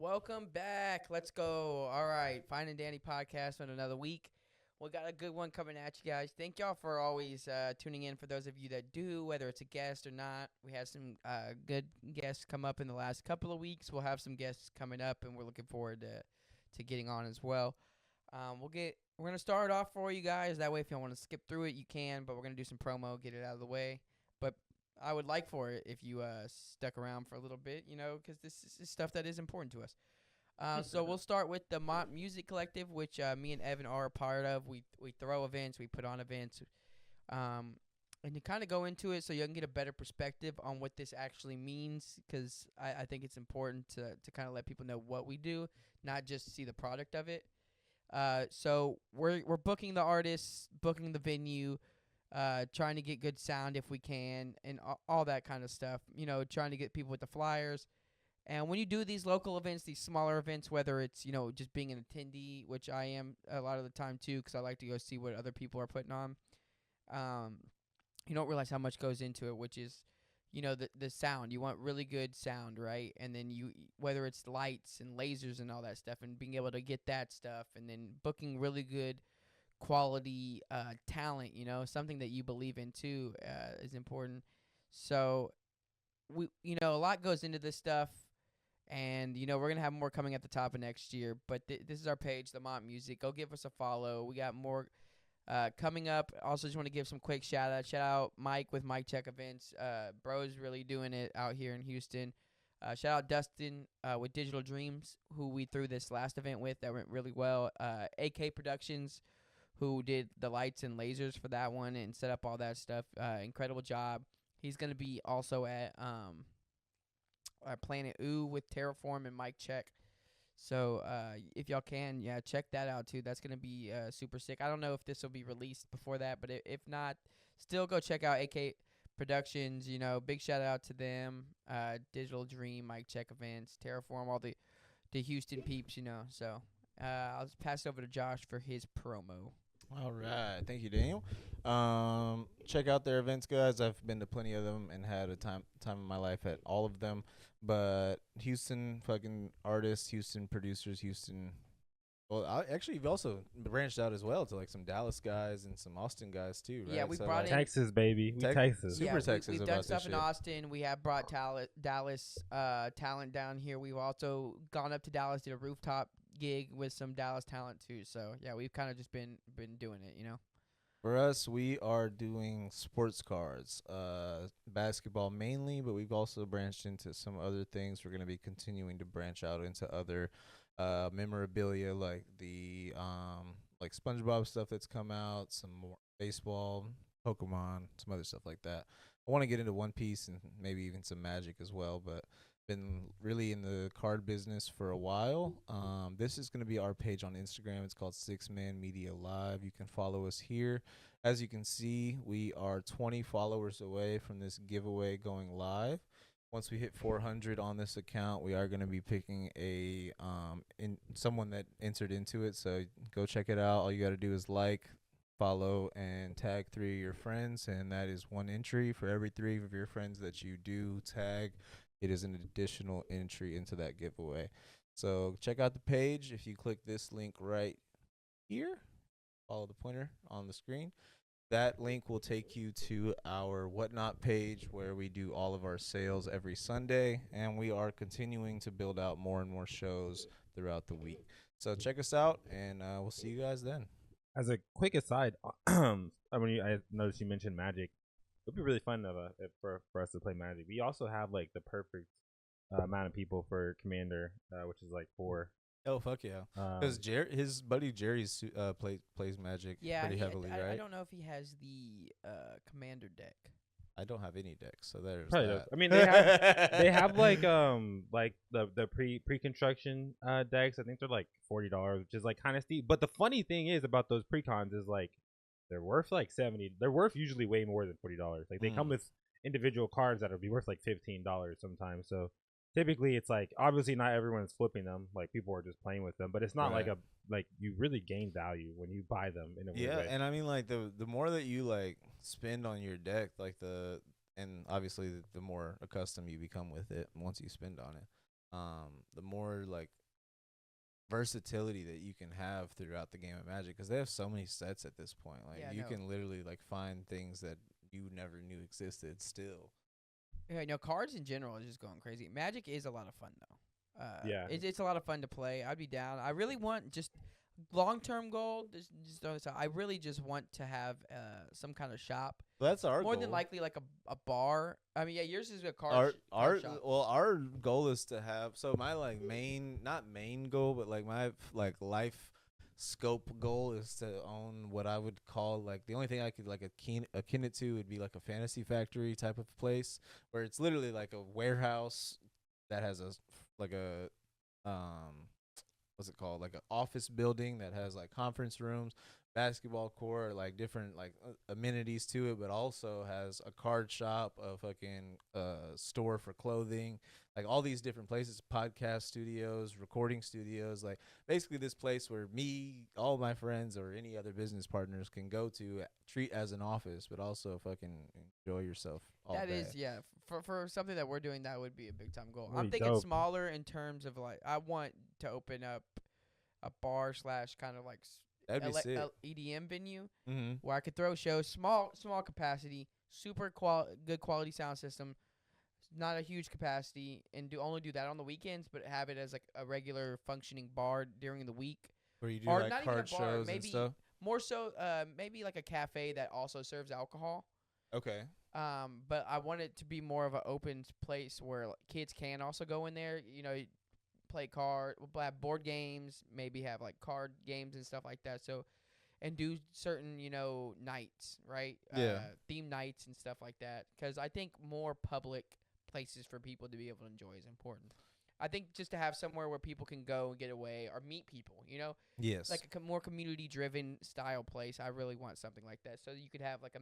Welcome back. Let's go. All right, Fine and Danny podcast on another week. We got a good one coming at you guys. Thank y'all for always tuning in. For those of you that do, whether it's a guest or not, we had some good guests come up in the last couple of weeks. We'll have some guests coming up, and we're looking forward to getting on as well. We're gonna start off for you guys. That way, if you want to skip through it, you can. But we're gonna do some promo, get it out of the way. But I would like for it if you stuck around for a little bit, because this is stuff that is important to us. So we'll start with the Mont Music Collective, which me and Evan are a part of. We throw events, we put on events, and you kind of go into it so you can get a better perspective on what this actually means, because I think it's important to kind of let people know what we do, not just see the product of it. So we're booking the artists, booking the venue, trying to get good sound if we can, and all that kind of stuff. Trying to get people with the flyers. And when you do these local events, these smaller events, whether it's just being an attendee, which I am a lot of the time too, because I like to go see what other people are putting on. You don't realize how much goes into it, which is the sound. You want really good sound, right? And then whether it's lights and lasers and all that stuff, and being able to get that stuff, and then booking really good quality talent, something that you believe in too, is important. So a lot goes into this stuff, and we're gonna have more coming at the top of next year. But this is our page, the Mont Music. Go give us a follow. We got more coming up. Also, just want to give some quick shout out Mike with Mike Check Events. Bro's really doing it out here in Houston. Shout out Dustin with Digital Dreams, who we threw this last event with that went really well. AK Productions, who did the lights and lasers for that one and set up all that stuff. Incredible job. He's going to be also at Planet Ooh with Terraform and Mike Check. So if y'all can, check that out too. That's going to be super sick. I don't know if this will be released before that, but if not, still go check out AK Productions. Big shout out to them. Digital Dream, Mike Check Events, Terraform, all the Houston peeps, So I'll just pass it over to Josh for his promo. All right. Thank you, Daniel. Check out their events, guys. I've been to plenty of them and had a time of my life at all of them. But Houston fucking artists, Houston producers, Houston. Well, you've also branched out as well to like some Dallas guys and some Austin guys too, right? Yeah, we brought in Texas, baby. Texas. Super Texas. We've about done stuff this in shit. Austin. We have brought Dallas talent down here. We've also gone up to Dallas, did a rooftop gig with some Dallas talent too. So yeah, we've kind of just been doing it, For us, we are doing sports cards, basketball mainly, but we've also branched into some other things. We're going to be continuing to branch out into other memorabilia, like the like SpongeBob stuff that's come out, some more baseball, Pokemon, some other stuff like that. I want to get into One Piece and maybe even some Magic as well, but been really in the card business for a while. This is going to be our page on Instagram. It's called 6Man Media Live. You can follow us here. As you can see, we are 20 followers away from this giveaway going live. Once we hit 400 on this account, we are going to be picking someone that entered into it. So go check it out. All you got to do is like, follow, and tag 3 of your friends, and that is one entry for every 3 of your friends that you do tag. It is an additional entry into that giveaway. So check out the page. If you click this link right here, follow the pointer on the screen. That link will take you to our Whatnot page where we do all of our sales every Sunday, and we are continuing to build out more and more shows throughout the week. So check us out, and we'll see you guys then. As a quick aside, I noticed you mentioned Magic. It would be really fun for us to play Magic. We also have like the perfect amount of people for Commander, which is like 4. Oh, fuck yeah. Because his buddy Jerry's plays Magic pretty heavily, right? I don't know if he has the Commander deck. I don't have any decks, so there's Probably that. I mean, they have like the pre-construction decks. I think they're like $40, which is like kind of steep. But the funny thing is about those pre-cons is like they're worth like $70. They're worth usually way more than $40. Like they come with individual cards that will be worth like $15 sometimes. So typically it's like obviously not everyone is flipping them. Like people are just playing with them, but it's not Right. like you really gain value when you buy them in a weird way. And I mean like the more that you like spend on your deck, like and obviously the more accustomed you become with it once you spend on it. the more like versatility that you can have throughout the game of Magic, because they have so many sets at this point. Like Yeah, I you know. can literally like find things that you never knew existed still. Yeah, cards in general is just going crazy. Magic is a lot of fun though. Yeah. It's a lot of fun to play. I'd be down. I really want just long term goal. Just throw this out. I really just want to have some kind of shop. But that's our More goal. than likely, like a bar. I mean, yeah, yours is a our card shop. our goal is to have, so my like not main goal, but like my like life scope goal is to own what I would call like, the only thing I could like akin it to would be like a fantasy factory type of place, where it's literally like a warehouse that has like a what's it called, like an office building that has like conference rooms, basketball court, like different like amenities to it, but also has a card shop, a fucking store for clothing, like all these different places, podcast studios, recording studios, like basically this place where me, all my friends, or any other business partners can go to, treat as an office, but also fucking enjoy yourself all That day. is, yeah. For something that we're doing, that would be a big time goal. I'm Really thinking dope. smaller in terms of like, I want to open up a bar slash kind of like That'd be sick. EDM venue Mm-hmm. where I could throw shows, small capacity, super good quality sound system, not a huge capacity, and only do that on the weekends, but have it as like a regular functioning bar during the week. Where you do Or like not even a card bar, shows and maybe stuff. more so, maybe like a cafe that also serves alcohol. Okay. But I want it to be more of an open place where like, kids can also go in there. Play board games, maybe have like card games and stuff like that. So, and do certain nights, right? Yeah. Theme nights and stuff like that. Because I think more public places for people to be able to enjoy is important. I think just to have somewhere where people can go and get away or meet people, Yes. like a more community-driven style place. I really want something like that. So you could have like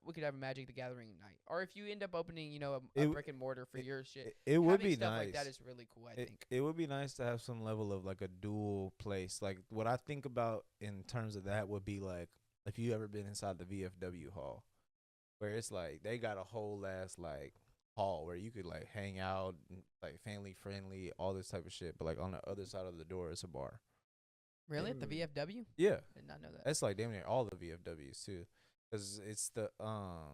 we could have a Magic the Gathering night, or if you end up opening, a brick and mortar for your shit. It would having be stuff nice. like that is really cool. I think. It would be nice to have some level of like a dual place. Like what I think about in terms of that would be like, if you ever been inside the VFW hall, where it's like they got a whole ass like hall where you could like hang out, like family friendly, all this type of shit. But like on the other side of the door is a bar. Really, at the VFW? Yeah, Did not know that. that's like damn near all the VFWs too, because it's the I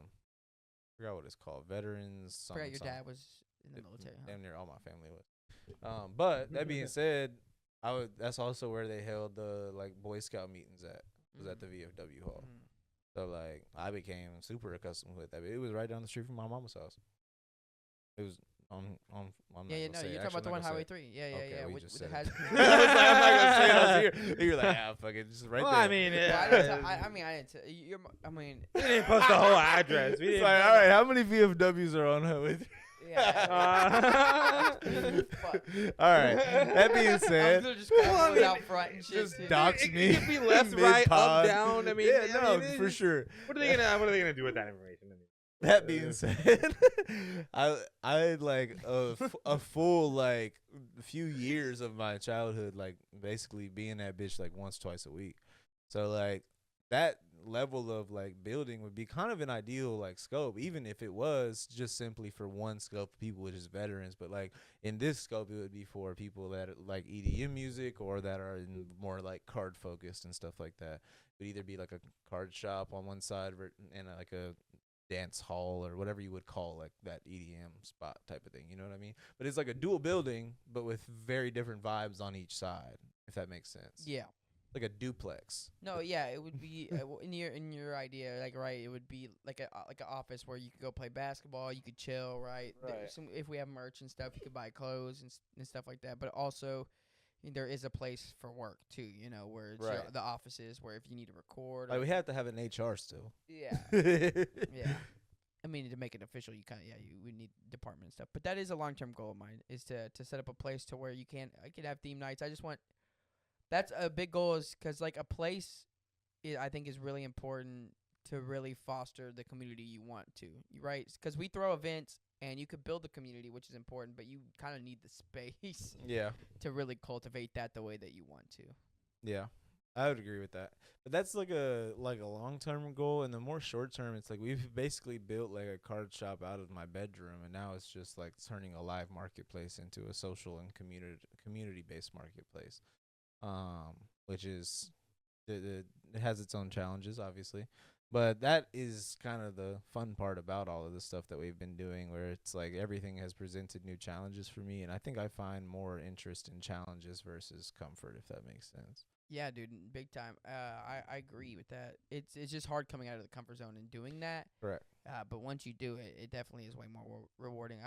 forgot what it's called, veterans. Forgot your something. dad was in the military. Huh? Damn near all my family was. But that being said, that's also where they held the like Boy Scout meetings at. Was at the VFW hall. Mhm. So like I became super accustomed with that. It was right down the street from my mama's house. It was on. I'm not Yeah, gonna no, say you're it. talking about Actually, the I'm one not gonna Highway say it. 3. Yeah, Okay, yeah. we With just the said it. has- I was like, I'm not gonna say it on here. And you're like, fuck it, just right Well, there. I mean, Well, I didn't tell you're. I mean, we didn't post the whole address. We It's didn't. like, all right, how many VFWs are on Highway 3? yeah. Fuck. All right. That being I'm said, gonna just grab Well, I one mean, out front and shit. just too. dox It me. could be left, right, mid-pod. up, down. I mean, yeah, I no, mean, for sure. What are they gonna do with that information? I mean, That being said, I had like a full like few years of my childhood like basically being that bitch like once twice a week. So like that level of like building would be kind of an ideal like scope, even if it was just simply for one scope of people, which is veterans. But like in this scope, it would be for people that like EDM music or that are in more like card focused and stuff like that. It would either be like a card shop on one side and like a dance hall or whatever you would call like that EDM spot type of thing, you know what I mean? But it's like a dual building, but with very different vibes on each side, if that makes sense. Yeah. Like a duplex. No, yeah, it would be in your idea, like right. It would be like an office where you could go play basketball, you could chill, right? Right. If we have merch and stuff, you could buy clothes and stuff like that. But also, there is a place for work too. Where it's Right. the offices where if you need to record. Like we have to have an HR still. Yeah. Yeah. I mean, to make it official, you would need department and stuff. But that is a long-term goal of mine, is to set up a place to where I could have theme nights. I just want, that's a big goal, is because like a place, I think is really important to really foster the community you want to, right? Because we throw events and you could build the community, which is important, but you kind of need the space Yeah. to really cultivate that the way that you want to. Yeah. I would agree with that. But that's like a long term goal, and the more short term, it's like we've basically built like a card shop out of my bedroom, and now it's just like turning a live marketplace into a social and community based marketplace. Which is it has its own challenges, obviously, but that is kind of the fun part about all of the stuff that we've been doing, where it's like everything has presented new challenges for me, and I think I find more interest in challenges versus comfort, if that makes sense. Yeah, dude, big time. I agree with that. It's just hard coming out of the comfort zone and doing that. Correct. But once you do it, it definitely is way more rewarding.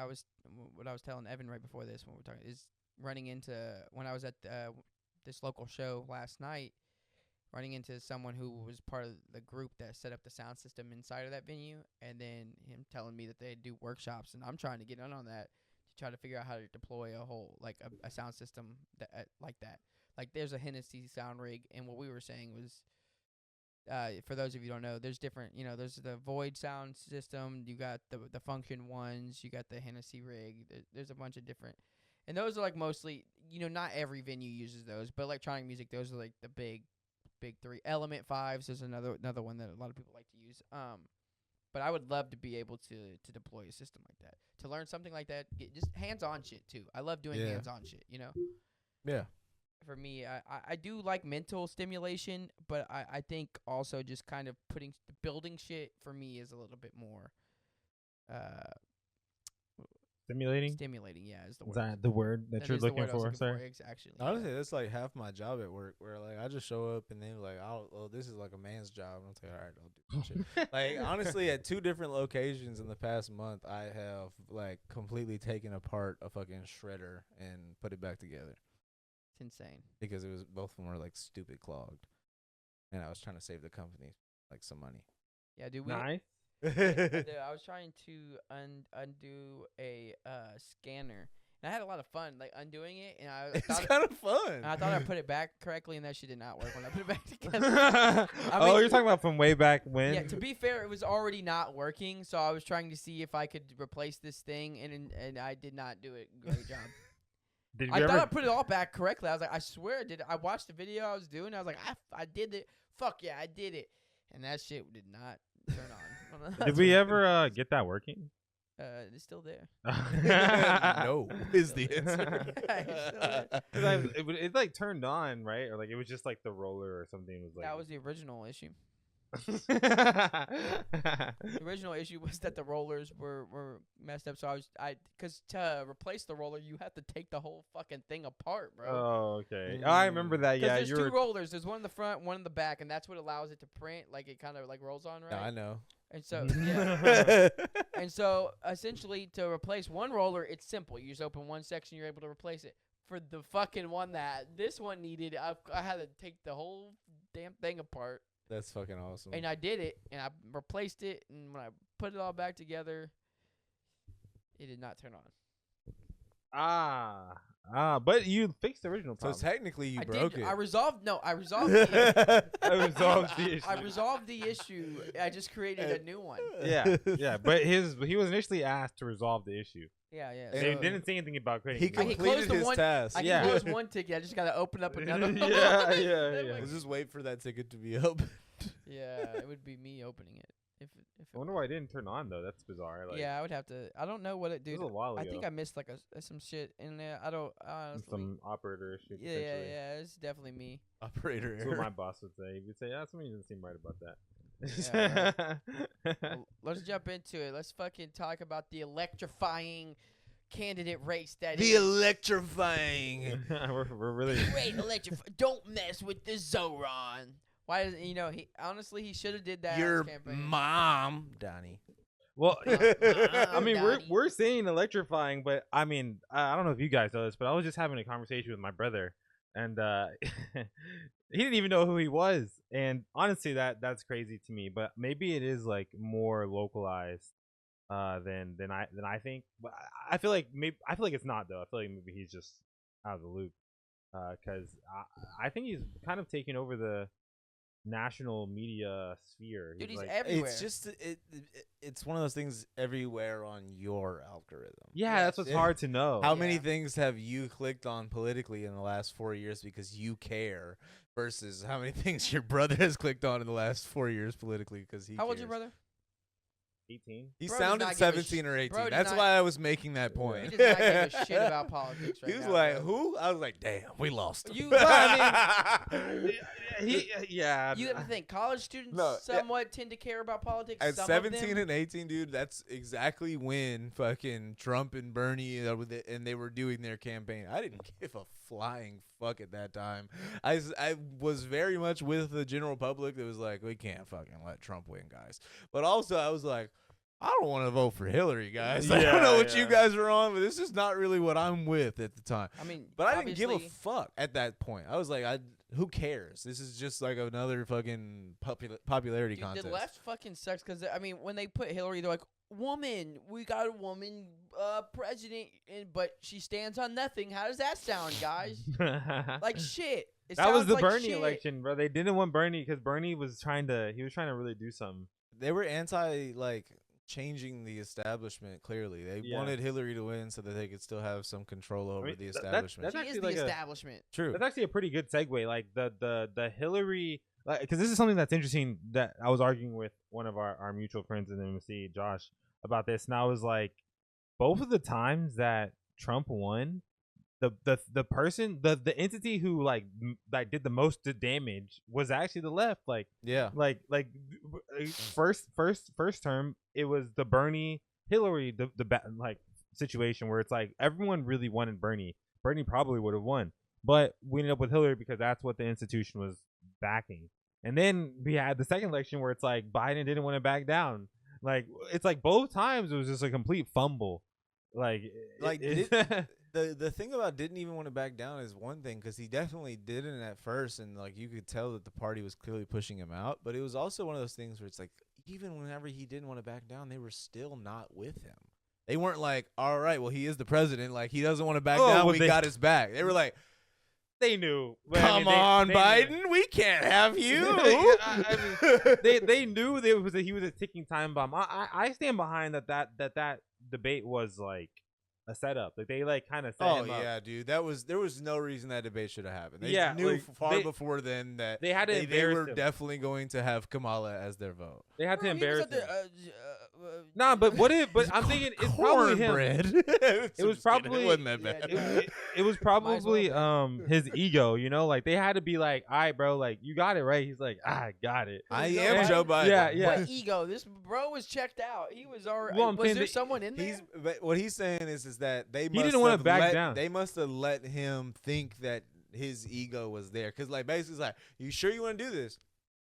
What I was telling Evan right before this when we're talking is running into when I was at this local show last night, running into someone who was part of the group that set up the sound system inside of that venue, and then him telling me that they do workshops, and I'm trying to get in on that to try to figure out how to deploy a whole like a sound system that like that. Like there's a Hennessy sound rig, and what we were saying was, for those of you who don't know, there's different, there's the Void sound system, you got the Function ones, you got the Hennessy rig, there's a bunch of different, and those are like mostly, not every venue uses those, but electronic music, those are like the big three. Element 5s is another one that a lot of people like to use. But I would love to be able to deploy a system like that, to learn something like that, get just hands-on shit too. I love doing hands-on shit, Yeah. For me, I do like mental stimulation, but I think also just kind of building shit for me is a little bit more Stimulating, yeah, is the is word. that the word that you're looking for? Sorry. Actually, Honestly, that's like half my job at work, where like I just show up and then like, this is like a man's job. And I'm like, all right, I'll do that shit. Like honestly, at 2 different locations in the past month, I have like completely taken apart a fucking shredder and put it back together. It's insane Because both of them were like stupid clogged, and I was trying to save the company like some money. Yeah, dude. Nice. I was trying to undo a scanner, and I had a lot of fun like undoing it, and It's kind of fun. And I thought I put it back correctly, and that shit did not work when I put it back together. You're talking about from way back when? Yeah, to be fair, it was already not working, so I was trying to see if I could replace this thing, and I did not do it. Great job. I thought I put it all back correctly. I was like, I swear I did it. I watched the video I was doing. I was like, I did it. Fuck yeah, I did it. And that shit did not turn on. Did we ever get that working? It's still there. No, is the answer. It like turned on, right? Or like it was just like the roller or something was like. That was the original issue. The original issue was that the rollers were messed up, so because to replace the roller you have to take the whole fucking thing apart, bro. Oh, okay. I remember that. Yeah, there's 2 rollers. There's one in the front, one in the back, and that's what allows it to print. Like it kind of like rolls on, right? No, I know. And so yeah. And so essentially to replace one roller, it's simple. You just open one section, you're able to replace it. For the fucking one that this one needed, I had to take the whole damn thing apart. That's fucking awesome. And I did it, and I replaced it, and when I put it all back together, it did not turn on. But you fixed the original problem. So technically you broke it. I resolved the issue. I resolved the issue. I resolved the issue. I just created a new one. Yeah. But he was initially asked to resolve the issue. Yeah. They didn't say anything about creating. He completed his task. I can close one ticket. I just gotta open up another. Yeah. Let's just wait for that ticket to be open. Yeah, it would be me opening it. If I wonder why it didn't turn on though. That's bizarre. Like, yeah, I would have to. I don't know what it did. It was a while ago. I think I missed like some shit in there. I don't. Honestly. Some operator issue. Yeah. It's definitely me. Operator error. That's what my boss would say. He would say, something doesn't seem right about that. Yeah, right. Let's jump into it. Let's fucking talk about the electrifying candidate race that the is. Electrifying. we're really great Don't mess with the Zoran. Why does he should have did that. Your on his campaign. mom, Donnie. Well, I mean, Donnie. we're saying electrifying, but I mean, I don't know if you guys know this, but I was just having a conversation with my brother, and he didn't even know who he was, and honestly, that's crazy to me. But maybe it is like more localized than I think. But I feel like it's not though. I feel like maybe he's just out of the loop because I think he's kind of taking over the national media sphere. Dude, he's like, everywhere. It's just it's one of those things everywhere on your algorithm. yeah, that's what's Yeah. hard to know. How many Yeah. things have you clicked on politically in the last 4 years because you care, versus how many things your brother has clicked on in the last 4 years politically because he How old's cares? your brother? 18. He Bro does sounded not give a 17 or 18. bro does That's not- why I was making that Yeah. point. He does not give a shit about politics right He was now, like, bro. "Who?" I was like, "Damn, we lost." Him. You- Well, You yeah. have to think college students No, yeah. somewhat tend to care about politics. At Some 17 of them. and 18, dude, that's exactly when fucking Trump and Bernie and they were doing their campaign. I didn't give a flying fuck at that time. I was very much with the general public that was like, we can't fucking let Trump win, guys. But also, I was like, I don't want to vote for Hillary, guys. I don't know what you guys are on, but this is not really what I'm with at the time. I mean, But I didn't give a obviously- fuck at that point. I was like, who cares? This is just like another fucking popularity Dude, contest. the left fucking sucks because I mean, when they put Hillary, they're like, "Woman, we got a woman president, but she stands on nothing." How does that sound, guys? Like shit. It that was sounds the like Bernie shit. election, bro. They didn't want Bernie because Bernie was trying to really do something. They were anti changing the establishment. Clearly, they Yeah. wanted Hillary to win so that they could still have some control over the that's- establishment. that's She actually is the like establishment. True. That's actually a pretty good segue. Like the Hillary, because this is something that's interesting that I was arguing with one of our mutual friends in the MC, Josh, about this, and I was like, both of the times that Trump won, the person, the entity who like did the most damage was actually the left. Like Yeah. first term, it was the Bernie Hillary like situation where it's like everyone really wanted Bernie. Bernie probably would have won, but we ended up with Hillary because that's what the institution was backing. And then we had the second election where it's like Biden didn't want to back down. Like it's like both times it was just a complete fumble. Like The thing about didn't even want to back down is one thing, because he definitely didn't at first, and like you could tell that the party was clearly pushing him out. But it was also one of those things where it's like even whenever he didn't want to back down, they were still not with him. They weren't like, all right, well, he is the president. Like, he doesn't want to back down. well, We they- got his back. They were like, they knew. come on, Biden. We can't have you. They knew he was a ticking time bomb. I stand behind that debate was like a setup. Like they like kind of set Oh him up. yeah, dude. There was no reason that debate should have happened. They Yeah, knew like, far before then that They had to they embarrass were him. definitely going to have Kamala as their vote. They had to Bro, he was embarrass at the, him. Nah, But I'm thinking it's probably him. Cornbread. It was probably it wasn't that bad. Yeah, It was probably well his ego, you know, like they had to be like, all right, bro, like you got it right. He's like, I got it. I Joe am Biden? Joe Biden. Yeah. What ego? This bro was checked out. He was already. Well, I'm was saying there that someone in there? But what he's saying is that they He didn't wanna back down. They must have let him think that his ego was there, because like basically it's like, you sure you want to do this?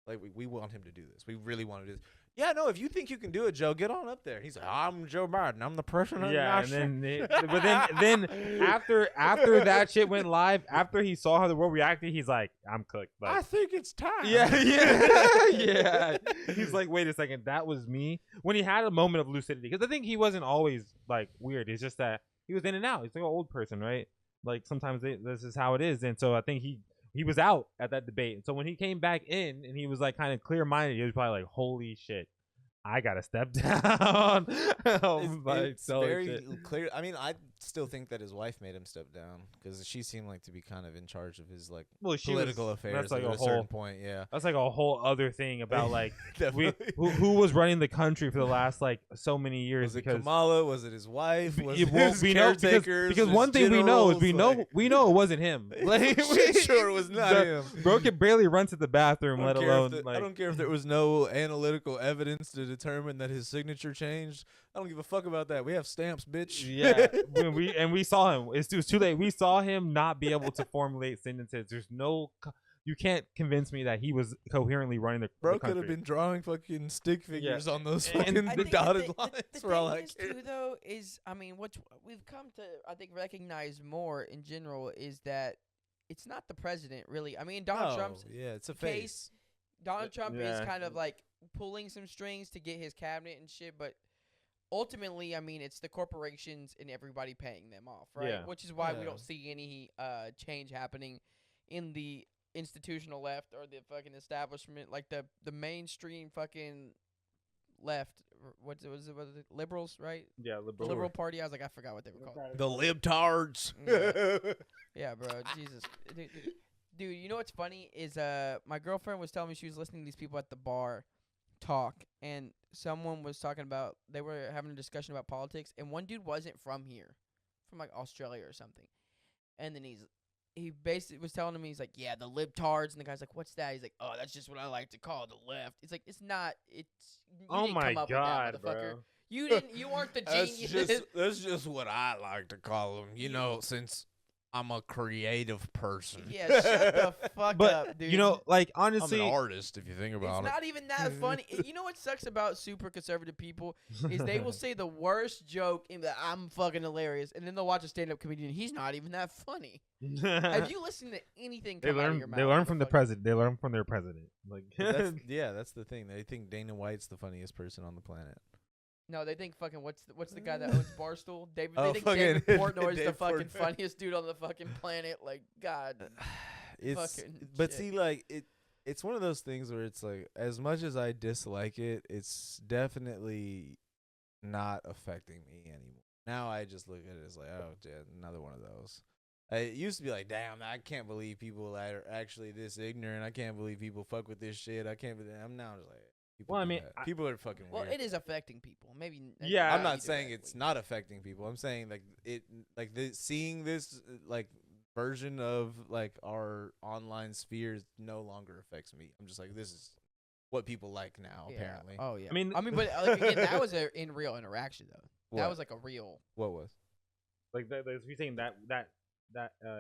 Like we want him to do this. We really want to do this. Yeah, no. If you think you can do it, Joe, get on up there. He's like, I'm Joe Biden. I'm the president. Yeah, of and the then but then after that shit went live, after he saw how the world reacted, he's like, I'm cooked. I Like, think it's time. yeah. He's like, wait a second, that was me. When he had a moment of lucidity, because I think he wasn't always like weird. It's just that he was in and out. He's like an old person, right? Like sometimes this is how it is, and so I think he was out at that debate. And so when he came back in and he was like kind of clear minded, he was probably like, holy shit, I gotta step down. It's very clear. I mean, I still think that his wife made him step down, because she seemed like to be kind of in charge of his like political affairs that's like at a a certain whole- point. Yeah, That's like a whole other thing about like definitely. who was running the country for the last like so many years. Was it because Kamala? Was it his wife? Was it well, his we know caretakers? because his one thing we know is generals? we know it wasn't him. Like Shit, sure, it was not him. Bro could barely run to the bathroom, I let don't care if alone the- like I don't care if there was no analytical evidence to determine that his signature changed. I don't give a fuck about that. We have stamps, bitch. yeah. when we saw him, it was too late. We saw him not be able to formulate sentences. There's no. You can't convince me that he was coherently running the Bro the could have country. been drawing fucking stick figures on those And- fucking I think dotted the lines the for all thing I is care. too, though, is I mean, what we've come to I think recognize more in general is that it's not the president really. I mean, Donald Trump's yeah, it's a case. face. Donald Trump is Yeah. kind of like pulling some strings to get his cabinet and shit, but ultimately, I mean, it's the corporations and everybody paying them off, right? Yeah. Which is why we Yeah. don't see any change happening in the institutional left or the fucking establishment, like the mainstream fucking left. Was it liberals, right? Yeah, The liberal. liberal party. I was like, I forgot what they were called. The libtards. Yeah, bro. Jesus, dude. You know what's funny is my girlfriend was telling me she was listening to these people at the bar talk, and someone was talking about they were having a discussion about politics, and one dude wasn't from here, from like Australia or something, and then he basically was telling me, he's like, yeah, the libtards, and the guy's like, what's that? He's like, oh, that's just what I like to call the left. It's like, it's not. It's you Oh didn't my come up god, with that, motherfucker. bro. You didn't. You weren't the genius. That's just what I like to call them. You know, since I'm a creative person. Yeah, shut the fuck But up, dude. you know, like I'm honestly, an artist if you think about It's it. not even that funny. You know what sucks about super conservative people is they will say the worst joke and that I'm fucking hilarious, and then they'll watch a stand-up comedian. He's not even that funny. Have you listened to anything they come out of learn your mouth? they learn from the motherfucker? president. They learn from their president. Like That's the thing. They think Dana White's the funniest person on the planet. No, they think fucking what's the guy that owns Barstool? David. Oh, They think fucking David Portnoy is the Dave fucking Portnoy. funniest dude on the fucking planet. Like, God. It's Fucking but shit. see, like it's one of those things where it's like, as much as I dislike it, it's definitely not affecting me anymore. Now I just look at it as like, oh, yeah, another one of those. It used to be like, damn, I can't believe people that are actually this ignorant. I can't believe people fuck with this shit. I can't believe. I'm now just like, people Well, I do mean, that. People are fucking Well, weird. it is affecting people. Maybe. Yeah, I'm maybe not saying it's directly. not affecting people. I'm saying seeing this like version of like our online spheres no longer affects me. I'm just like, this is what people like now. Yeah. Apparently, Oh yeah. I mean, but like, again, that was a in real interaction though. That What? was like a real. What was? like you're saying that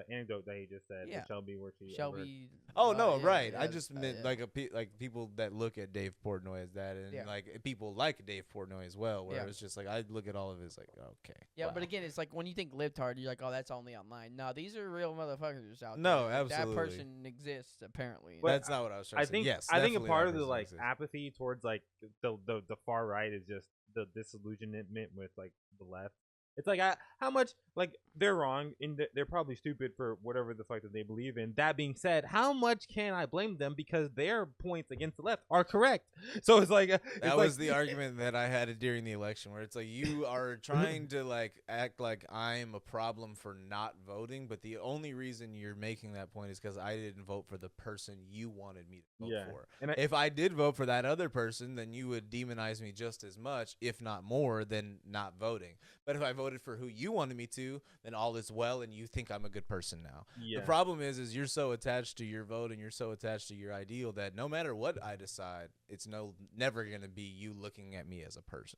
anecdote that he just said. Yeah. To Shelby, where she Shelby. Oh no, yeah, right. yeah, I just meant yeah. like like people that look at Dave Portnoy as that, and Yeah. like people like Dave Portnoy as well. Where Yeah. it's just like I look at all of it as like, okay, Yeah, wow. but again, it's like when you think libtard, you're like, oh, that's only online. No, these are real motherfuckers out No, there. Like, absolutely. That person exists apparently. But that's not what I was trying I to think say. Yes, I think a definitely part that of the person like exists. apathy towards like the far right is just the disillusionment with like the left. It's like how much like they're wrong and they're probably stupid for whatever the fuck that they believe in. That being said, how much can I blame them because their points against the left are correct? So it's like That was the argument that I had during the election, where it's like you are trying to like act like I'm a problem for not voting, but the only reason you're making that point is because I didn't vote for the person you wanted me to vote for. And If I did vote for that other person, then you would demonize me just as much, if not more, than not voting. But if I voted for who you wanted me to, then all is well, and you think I'm a good person now. yeah. The problem is you're so attached to your vote and you're so attached to your ideal that no matter what I decide, it's never going to be you looking at me as a person.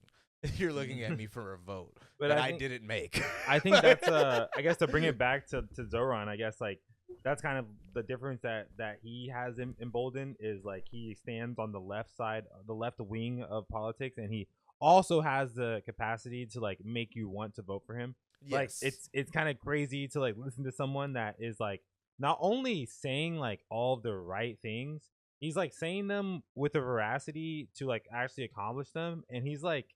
You're looking at me for a vote But that I I think- didn't make. I think that's I guess to bring it back to Zoran, I guess like that's kind of the difference that he has emboldened is like he stands on the left side, the left wing of politics, and he also has the capacity to like make you want to vote for him. Like it's kind of crazy to like listen to someone that is like not only saying like all of the right things, he's like saying them with a veracity to like actually accomplish them, and he's like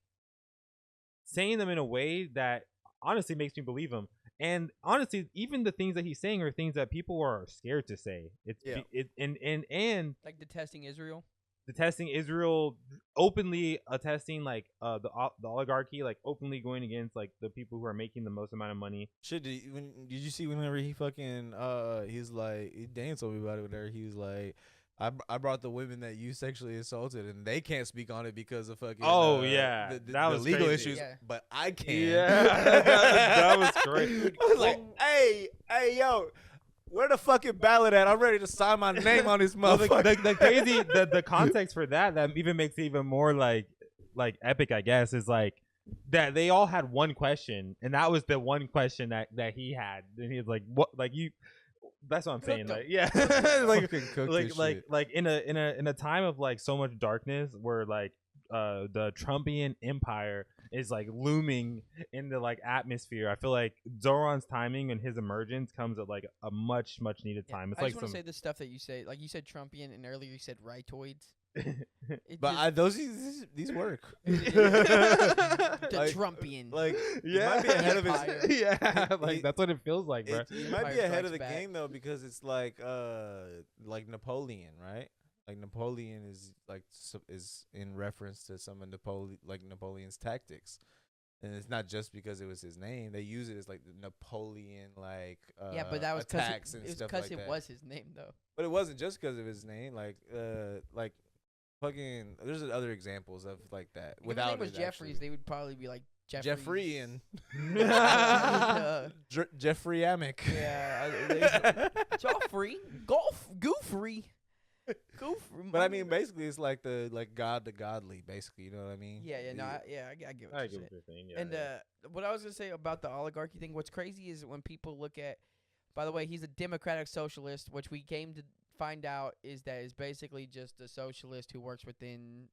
saying them in a way that honestly makes me believe him. And honestly, even the things that he's saying are things that people are scared to say. And like detesting Israel. detesting Israel, openly attesting like the oligarchy, like openly going against like the people who are making the most amount of money. Shit, did you see whenever he fucking he's like, Daniel told me about it whenever he was like, I brought the women that you sexually assaulted and they can't speak on it because of fucking yeah, the that was legal crazy. issues, Yeah. but I can. Yeah, that was great. I was like, hey yo, where the fucking ballot at? I'm ready to sign my name on this Well, motherfucker. the crazy the context for that even makes it even more like epic, I guess, is like that they all had one question, and that was the one question that he had, and he was like, what, like you. That's what I'm saying. Like, yeah, like, Fucking cook this shit. like in a time of like so much darkness, where like the Trumpian empire is like looming in the like atmosphere. I feel like Zoran's timing and his emergence comes at like a much needed time. It's I like just want to say the stuff that you say. Like you said Trumpian, and earlier you said rightoids. But these work. the Like- Trumpian. Like Yeah. it might be ahead of Empire. its. Yeah, like It- that's what it feels like, bro. It might Empire be ahead Strikes of the Back. game though, because it's like Napoleon, right? Like Napoleon is is in reference to some of Napoleon's tactics. And it's not just because it was his name. They use it as like the Napoleon Yeah, but that was attacks because and it was stuff because like it that. was his name though. But it wasn't just because of his name. Like fucking. There's other examples of like that. If his Without name was it Jeffries, actually. they would probably be like Jeffreyan. Jeffrey. Jeffrey Amick. Yeah, Joffrey, Goofrey. But I mean, basically, it's like God the godly. Basically, you know what I mean? Yeah, no, I get what I you're get saying. what you're saying. Yeah, And yeah. what I was gonna say about the oligarchy thing, what's crazy is when people look at. By the way, he's a democratic socialist, which we came to find out is basically just a socialist who works within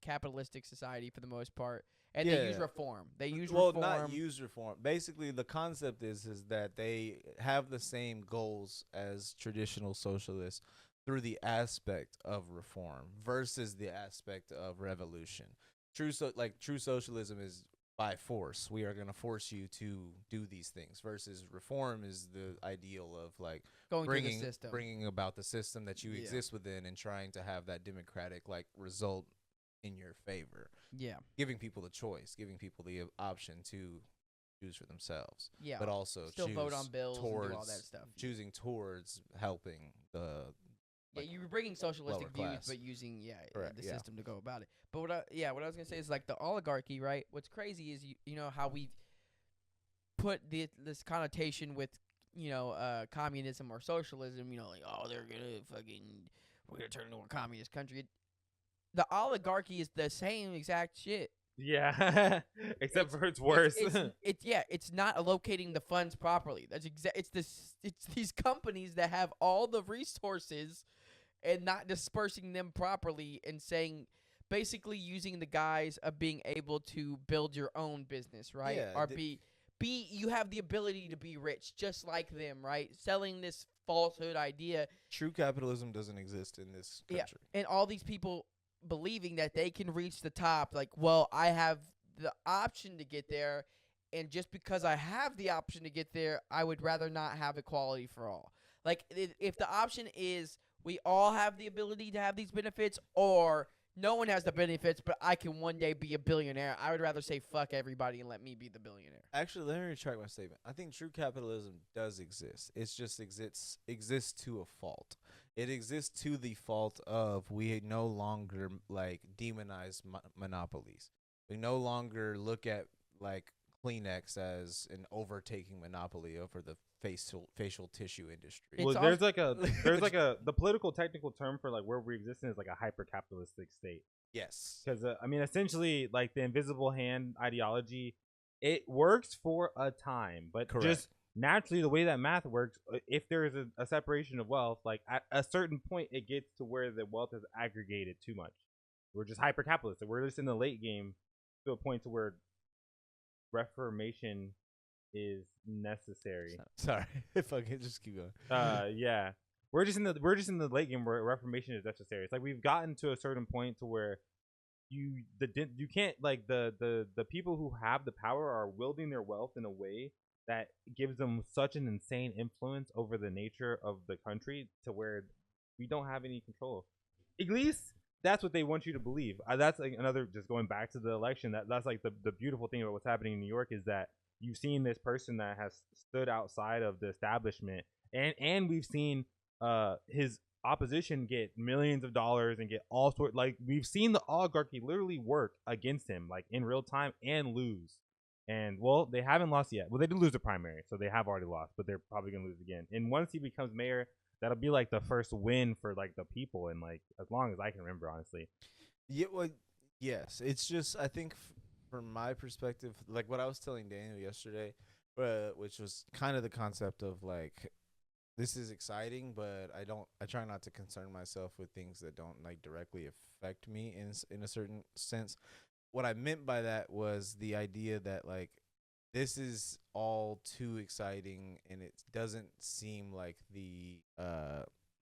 capitalistic society for the most part, and they use Yeah. reform. They use Well, reform. not use reform. Basically, the concept is that they have the same goals as traditional socialists through the aspect of reform versus the aspect of revolution. True socialism is by force. We are going to force you to do these things. Versus reform is the ideal of like going through the system. bringing about the system that you Yeah. exist within and trying to have that democratic result in your favor. Yeah, Giving people the choice, giving people the option to choose for themselves, yeah. but also Still choose vote on bills and towards do all that stuff. choosing towards helping the Yeah, you were bringing socialistic lower views, class. but using Correct, the yeah. system to go about it. But what I was gonna say is like the oligarchy, right? What's crazy is you know how we put this connotation with communism or socialism. You know, like they're gonna we're gonna turn into a communist country. The oligarchy is the same exact shit. Yeah, except for it's worse. It's not allocating the funds properly. It's these companies that have all the resources and not dispersing them properly and saying basically using the guise of being able to build your own business, right? Yeah, Or you have the ability to be rich just like them, right? Selling this falsehood idea. true capitalism doesn't exist in this country. And all these people believing that they can reach the top, like, well, I have the option to get there, and just because I have the option to get there, I would rather not have equality for all. Like, if the option is we all have the ability to have these benefits, or no one has the benefits, but I can one day be a billionaire, I would rather say fuck everybody and let me be the billionaire. Actually, let me retract my statement. I think true capitalism does exist. It just exists to a fault. It exists to the fault of we no longer demonize monopolies. We no longer look at Kleenex as an overtaking monopoly over the facial tissue industry. Well, there's the political technical term for where we exist in is like a hyper capitalistic state. Yes. Because essentially, like the invisible hand ideology, it works for a time, but Correct. just naturally the way that math works, if there is a separation of wealth, like at a certain point, it gets to where the wealth is aggregated too much. We're just hyper capitalistic. We're just in the late game to a point to where reformation is necessary. Sorry, if I can just keep going. Yeah. We're just in the late game where reformation is necessary. It's like we've gotten to a certain point to where you can't the people who have the power are wielding their wealth in a way that gives them such an insane influence over the nature of the country to where we don't have any control. At least that's what they want you to believe. That's like another, just going back to the election, that's like the beautiful thing about what's happening in New York is that you've seen this person that has stood outside of the establishment, and we've seen his opposition get millions of dollars and get all sorts, we've seen the oligarchy literally work against him in real time and lose. And well, they haven't lost yet. Well, they did lose the primary, so they have already lost, but they're probably gonna lose again. And once he becomes mayor, that'll be the first win for the people, and as long as I can remember, honestly. Yeah, well, yes. It's just I think from my perspective, what I was telling Daniel yesterday, which was kind of the concept of this is exciting, but I try not to concern myself with things that don't directly affect me in a certain sense. What I meant by that was the idea that this is all too exciting, and it doesn't seem like the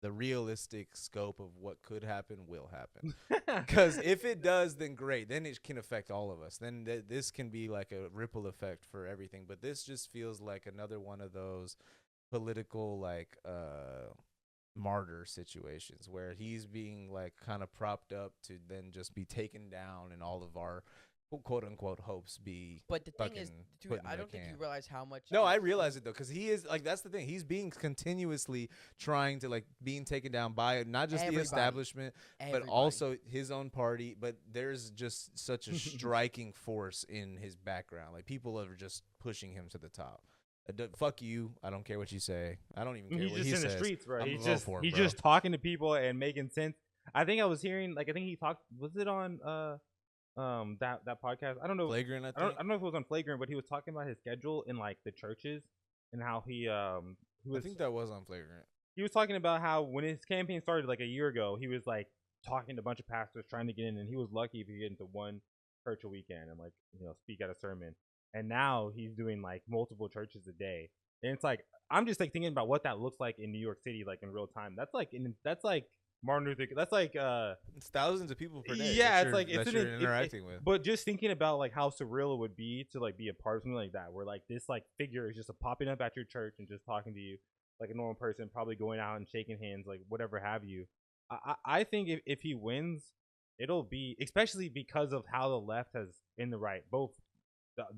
the realistic scope of what could happen will happen. Because if it does, then great. Then it can affect all of us. Then this can be like a ripple effect for everything. But this just feels like another one of those political like martyr situations where he's being like kind of propped up to then just be taken down and all of our quote unquote hopes be. But the thing is, dude, put in I the don't think can. you realize how much. No, I realize it though, because he is like that's the thing. He's being continuously trying to like being taken down by not just Everybody. the establishment, Everybody. but also his own party. But there's just such a striking force in his background. Like people are just pushing him to the top. Fuck you! I don't care what you say. I don't even care He's what just he in says. the streets, bro. I'm He's going just for it, he's bro. just talking to people and making sense. I think I was hearing like I think he talked. Was it on that podcast? I don't know. Flagrant. I I think. don't know if it was on Flagrant, but he was talking about his schedule in like the churches and how he was. I think that was on Flagrant. He was talking about how when his campaign started like a year ago, he was like talking to a bunch of pastors trying to get in, and he was lucky if he get into one church a weekend and like speak at a sermon. And now he's doing like multiple churches a day, and it's like I'm just like thinking about what that looks like in New York City, like in real time. That's like Martin Luther. That's like it's thousands of people per day. Yeah, that it's like that it's you're interacting with. But just thinking about like how surreal it would be to like be a part of something like that, where like this like figure is just popping up at your church and just talking to you like a normal person, probably going out and shaking hands, like whatever have you. I think if he wins, it'll be especially because of how the left has in the right both.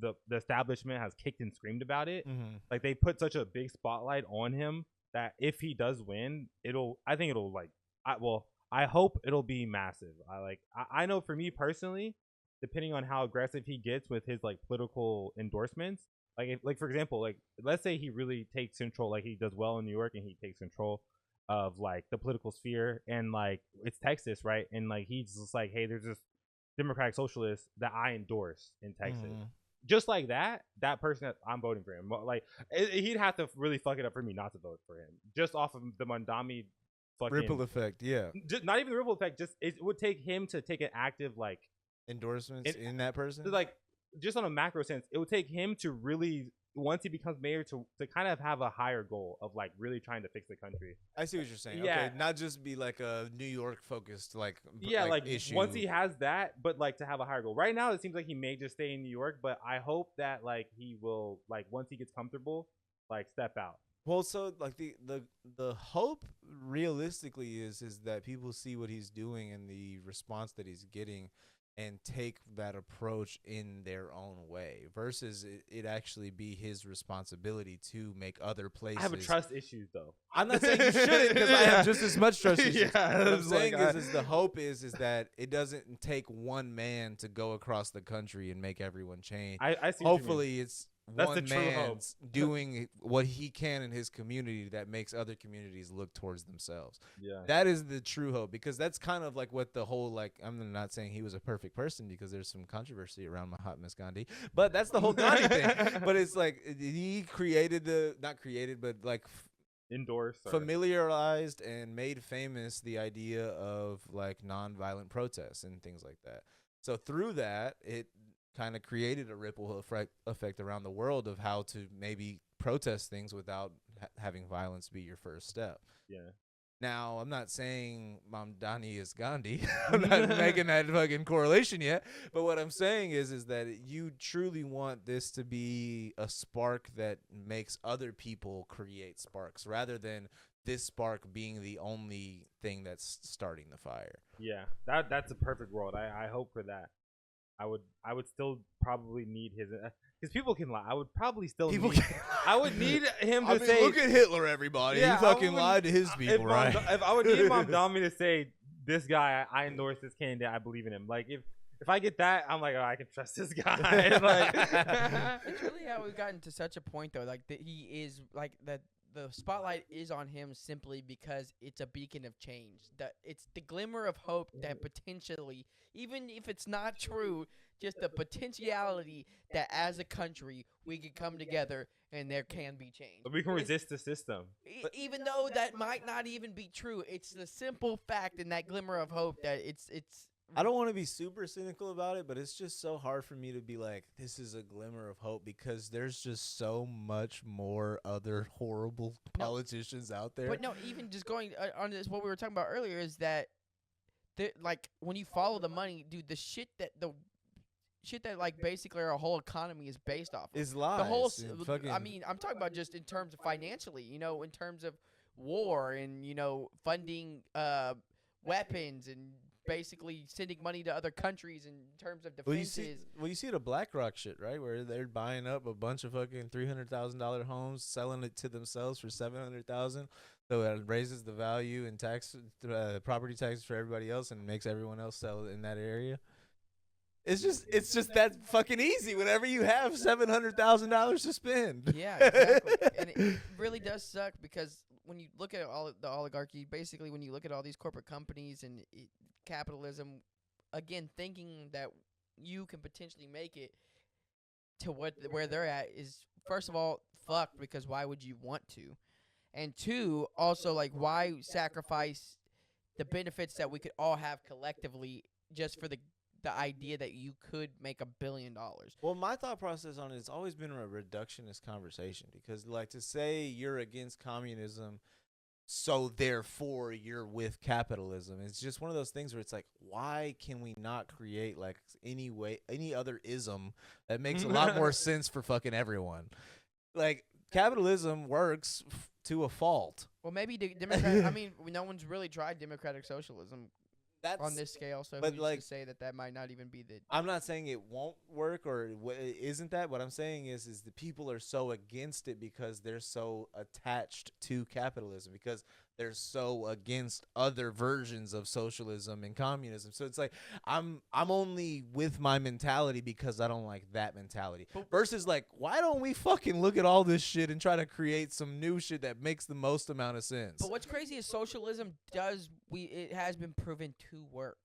The establishment has kicked and screamed about it. Mm-hmm. Like they put such a big spotlight on him that if he does win, I think it'll like I hope it'll be massive. I know for me personally, depending on how aggressive he gets with his like political endorsements, like for example, like let's say he really takes control, like he does well in New York and he takes control of like the political sphere and like it's Texas, right? And like he's just like, hey, there's this Democratic Socialist that I endorse in Texas. Mm-hmm. Just like that person, I'm voting for him. Like he'd have to really fuck it up for me not to vote for him, just off of the Mamdani fucking ripple effect. Yeah, just, not even the ripple effect. Just it would take him to take an active like endorsements in that person. Like just on a macro sense, it would take him to really once he becomes mayor to kind of have a higher goal of like really trying to fix the country. I see what you're saying. Yeah. Okay, not just be like a New York focused like issue. Once he has that, but like to have a higher goal. Right now, it seems like he may just stay in New York, but I hope that like he will like once he gets comfortable, like step out. Well, so like the hope realistically is that people see what he's doing and the response that he's getting and take that approach in their own way versus it actually be his responsibility to make other places. I have trust issues though. I'm not saying you shouldn't because I have just as much trust issues. Yeah, what I'm saying is the hope is that it doesn't take one man to go across the country and make everyone change. I see. Hopefully it's That's one the true man hope. doing what he can in his community that makes other communities look towards themselves. Yeah, that is the true hope because that's kind of like what the whole like. I'm not saying he was a perfect person because there's some controversy around Mahatma Gandhi, but that's the whole Gandhi thing. But it's like he created not created, but like endorsed, familiarized and made famous the idea of like nonviolent protests and things like that. So through that, it kind of created a ripple effect around the world of how to maybe protest things without having violence be your first step. Yeah. Now, I'm not saying Mamdani is Gandhi. I'm not making that fucking correlation yet. But what I'm saying is that you truly want this to be a spark that makes other people create sparks rather than this spark being the only thing that's starting the fire. Yeah, that's a perfect world. I hope for that. I would still probably need his because people can lie. I would probably still I would need him to say. Look at Hitler, everybody. Yeah, he fucking lied to his people, right? If I would need Mamdani to say this guy, I endorse this candidate. I believe in him. Like if I get that, I'm like, oh, I can trust this guy. Like, it's really how we've gotten to such a point though. Like that he is like that. The spotlight is on him simply because it's a beacon of change. It's the glimmer of hope that potentially, even if it's not true, just the potentiality that as a country we can come together and there can be change. We can resist the system. Even though that might not even be true, it's the simple fact and that glimmer of hope that it's I don't want to be super cynical about it, but it's just so hard for me to be like, this is a glimmer of hope because there's just so much more other horrible politicians out there. But no, even just going on this, what we were talking about earlier is that, like, when you follow the money, dude, the shit that like basically our whole economy is based off of. Is lies. The whole, fucking, I mean, I'm talking about just in terms of financially, you know, in terms of war and, you know, funding weapons and basically sending money to other countries in terms of defenses. Well, you see the BlackRock shit, right? Where they're buying up a bunch of fucking $300,000 homes, selling it to themselves for $700,000. So it raises the value and property taxes for everybody else and makes everyone else sell in that area. It's just that fucking easy whenever you have $700,000 to spend. Yeah, exactly. And it really does suck because when you look at all the oligarchy, basically when you look at all these corporate companies and capitalism, again, thinking that you can potentially make it to where they're at is, first of all, fucked, because why would you want to? And two, also, like, why sacrifice the benefits that we could all have collectively just for the idea that you could make $1 billion? Well, my thought process on it's always been a reductionist conversation because, like, to say you're against communism, so therefore you're with capitalism, it's just one of those things where it's like, why can we not create like any other ism that makes a lot more sense for fucking everyone? Like, capitalism works to a fault. Well, maybe Democrat. I mean, no one's really tried democratic socialism on this scale, so who's to say that might not even be the... I'm not saying it won't work or it isn't that. What I'm saying is the people are so against it because they're so attached to capitalism, because they're so against other versions of socialism and communism. So it's like, I'm only with my mentality because I don't like that mentality. Versus, like, why don't we fucking look at all this shit and try to create some new shit that makes the most amount of sense? But what's crazy is socialism it has been proven to work.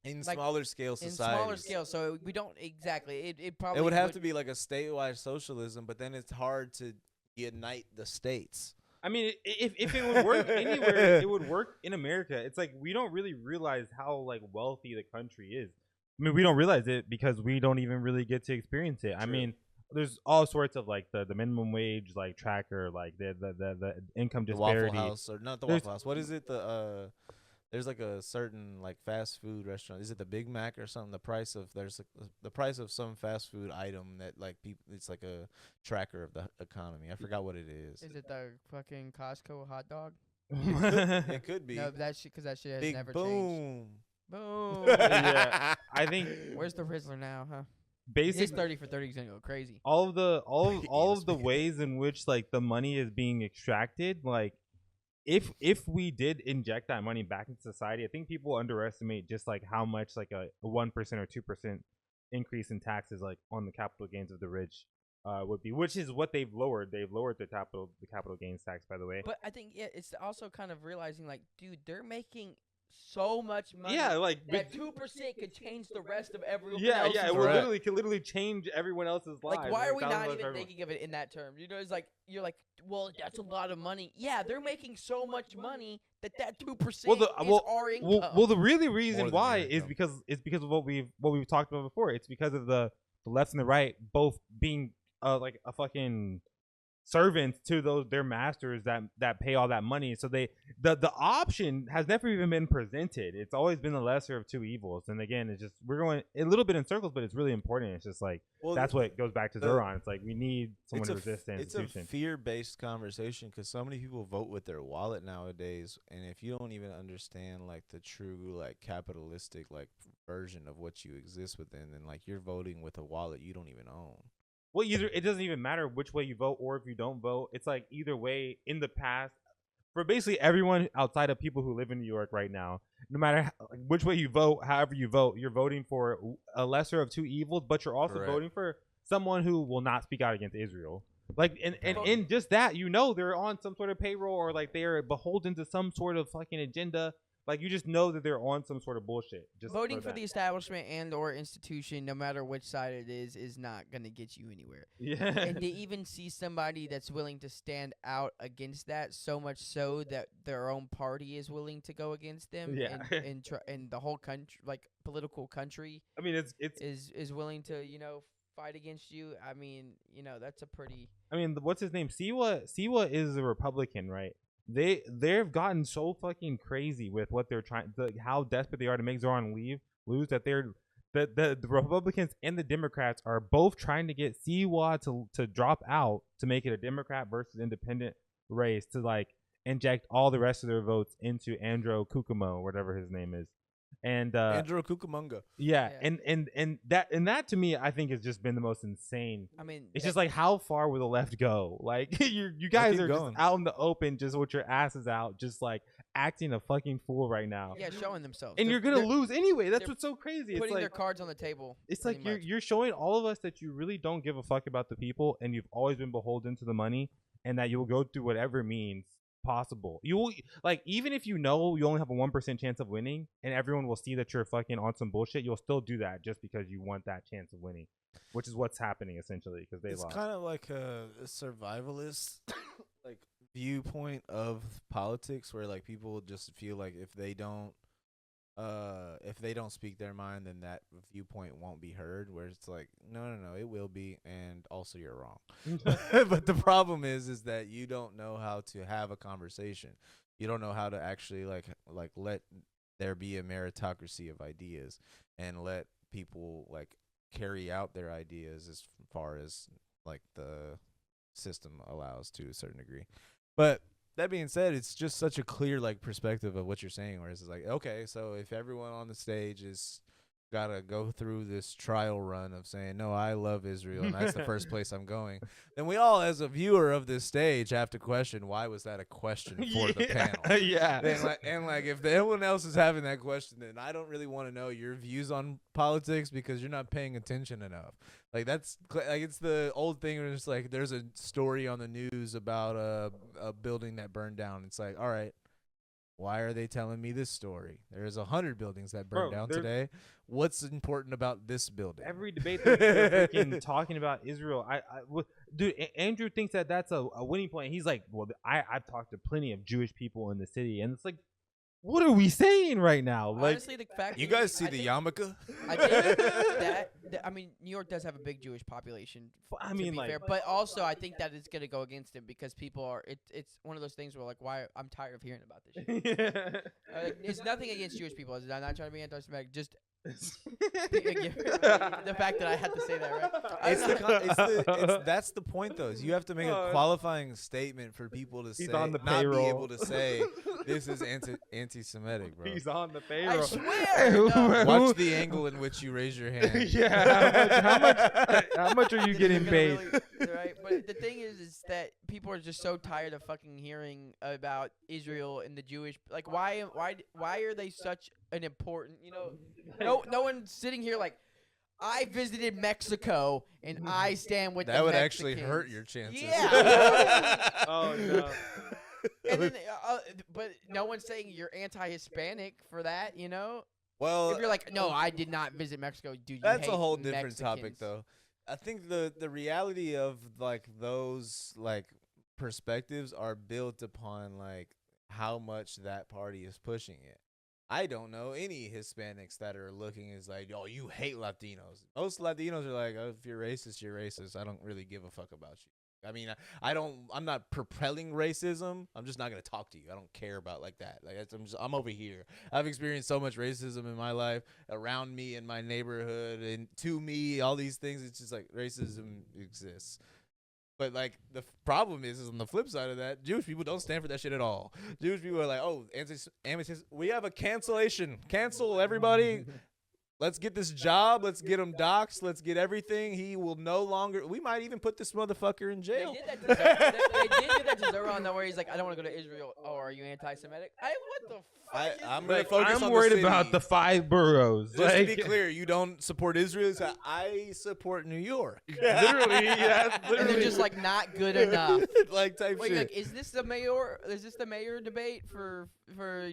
In smaller scale societies. In smaller scale, so we don't exactly. It probably would have to be like a statewide socialism, but then it's hard to unite the states. I mean, if it would work anywhere, it would work in America. It's like we don't really realize how like wealthy the country is. I mean, we don't realize it because we don't even really get to experience it. True. I mean, there's all sorts of like the minimum wage like tracker, like the income disparity. The Waffle House, or not the Waffle House. What is it? There's like a certain like fast food restaurant. Is it the Big Mac or something? The price of some fast food item that like it's like a tracker of the economy. I forgot what it is. Is it the fucking Costco hot dog? It could be. No, that shit, because that shit has Big never boom. changed. Boom. Yeah, I think. Where's the Rizzler now, huh? Basically, his 30 for 30 is gonna go crazy. All of the ways in which like the money is being extracted, like. If we did inject that money back into society, I think people underestimate just like how much like a 1% or 2% increase in taxes like on the capital gains of the rich would be, which is what they've lowered. They've lowered the capital gains tax, by the way. But I think it's also kind of realizing like, dude, they're making so much money. Yeah, like that 2% could change the rest of everyone. Yeah, it could literally change everyone else's lives. Like, why are we not even thinking of it in that term? You know, it's like you're like, well, that's a lot of money. Yeah, they're making so much money that 2% is our income. Well, the really reason why is because of what we've talked about before. It's because of the left and the right both being like a fucking servants to their masters that pay all that money. So the option has never even been presented. It's always been the lesser of two evils. And again, it's just we're going a little bit in circles, but it's really important. It's just like that's what goes back to Zuron. It's like we need someone to resist the institution. It's a fear-based conversation because so many people vote with their wallet nowadays, and if you don't even understand like the true like capitalistic like version of what you exist within, then like you're voting with a wallet you don't even own. Well, it doesn't even matter which way you vote or if you don't vote. It's like either way in the past, for basically everyone outside of people who live in New York right now, no matter which way you vote, however you vote, you're voting for a lesser of two evils, but you're also voting for someone who will not speak out against Israel. Like, and in just that, they're on some sort of payroll or like they're beholden to some sort of fucking agenda Like you just know that they're on some sort of bullshit. Just Voting for that. the establishment and or institution, no matter which side it is not gonna get you anywhere. Yeah. And to even see somebody that's willing to stand out against that, so much so that their own party is willing to go against them, Yeah. and the whole country, like political country, I mean, it's is willing to fight against you. I mean, that's a pretty. I mean, what's his name? Siwa is a Republican, right? They've gotten so fucking crazy with what they're trying, how desperate they are to make Zoran lose that the Republicans and the Democrats are both trying to get Siwa to drop out to make it a Democrat versus independent race to like inject all the rest of their votes into Andrew Kukumo, whatever his name is. And Andrew Cucamonga. yeah. And that to me I think has just been the most insane. I mean, It's just like, how far will the left go? Like you guys are going. just out in the open, just with your asses out, just like acting a fucking fool right now. yeah, showing themselves, And you're gonna lose anyway. That's they're what's so crazy. It's putting like their cards on the table. it's like you're showing all of us that you really don't give a fuck about the people, and you've always been beholden to the money, and that you'll go through whatever means possible. You will, like, even if you know you only have a 1% chance of winning, and everyone will see that you're fucking on some bullshit, you'll still do that just because you want that chance of winning, which is what's happening essentially because they lost. It's kind of like a survivalist like viewpoint of politics, where like people just feel like if they don't speak their mind, then that viewpoint won't be heard, where it's like no, it will be, and also you're wrong. But the problem is that you don't know how to have a conversation. You don't know how to actually like let there be a meritocracy of ideas and let people like carry out their ideas as far as like the system allows to a certain degree. But that being said, it's just such a clear like perspective of what you're saying, where it's like, okay, so if everyone on the stage is gotta go through this trial run of saying, no, I love Israel and that's the first place I'm going, then we all as a viewer of this stage have to question, why was that a question for the panel? Yeah. And like if everyone else is having that question, then I don't really want to know your views on politics because you're not paying attention enough. Like that's like it's the old thing where it's like there's a story on the news about a building that burned down. It's like, all right, why are they telling me this story? There's 100 buildings that burned down today. What's important about this building? Every debate they're freaking talking about Israel. Dude, Andrew thinks that that's a winning point. He's like, well, I've talked to plenty of Jewish people in the city, and it's like, what are we saying right now? Like, Honestly, the fact you guys see the yarmulke? I think that I mean, New York does have a big Jewish population. I mean, to be like, fair, but also I think that it's gonna go against him because people are. It's one of those things where like, why I'm tired of hearing about this shit. It's nothing against Jewish people. I'm not trying to be anti-Semitic. Just the fact that I had to say that, right? That's the point, though. Is you have to make a qualifying statement for people to say, on the not be payroll. able to say this is anti-Semitic, bro. He's on the I payroll. swear. No. Watch the angle in which you raise your hand. Yeah. How much are you getting paid? Right, but the thing is that people are just so tired of fucking hearing about Israel and the Jewish. Like, why are they such an important? No one's sitting here like, I visited Mexico and I stand with That the would Mexicans. actually hurt your chances. Yeah. Oh no. And then, but no one's saying you're anti-Hispanic for that, Well, If you're like, no, I did not visit Mexico, dude. that's you a hate whole different topic, Mexicans. though. I think the reality of like those like perspectives are built upon like how much that party is pushing it. I don't know any Hispanics that are looking as like, oh, you hate Latinos. Most Latinos are like, oh, if you're racist, you're racist. I don't really give a fuck about you. I mean, I'm not propelling racism. I'm just not going to talk to you. I don't care about like that. Like I'm over here. I've experienced so much racism in my life, around me, in my neighborhood, and to me, all these things. It's just like racism exists. But like the problem is on the flip side of that, Jewish people don't stand for that shit at all. Jewish people are like, oh, we have a cancellation. Cancel everybody. Let's get this job. Let's get him doxxed. Let's get everything. He will no longer. We might even put this motherfucker in They jail. did that to they did do that to Zerron, though, where he's like, I don't want to go to Israel. Oh, are you anti-Semitic? What the fuck? I'm Like, gonna focus I'm on worried the city. about the 5 boroughs. Just to be Like, clear, you don't support Israel. So I support New York. literally, yeah, And literally. they're just like not good enough. like type Wait, shit. like, is this the mayor debate for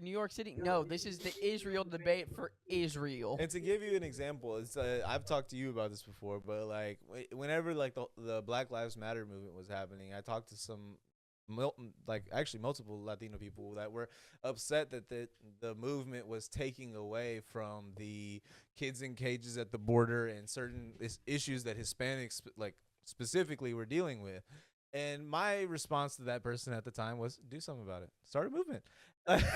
New York City? No, this is the Israel debate for Israel. And to give you an example, it's I've talked to you about this before, but like whenever like the Black Lives Matter movement was happening, I talked to some multiple Latino people that were upset that the movement was taking away from the kids in cages at the border and certain issues that Hispanics like specifically were dealing with. And my response to that person at the time was, do something about it. Start a movement.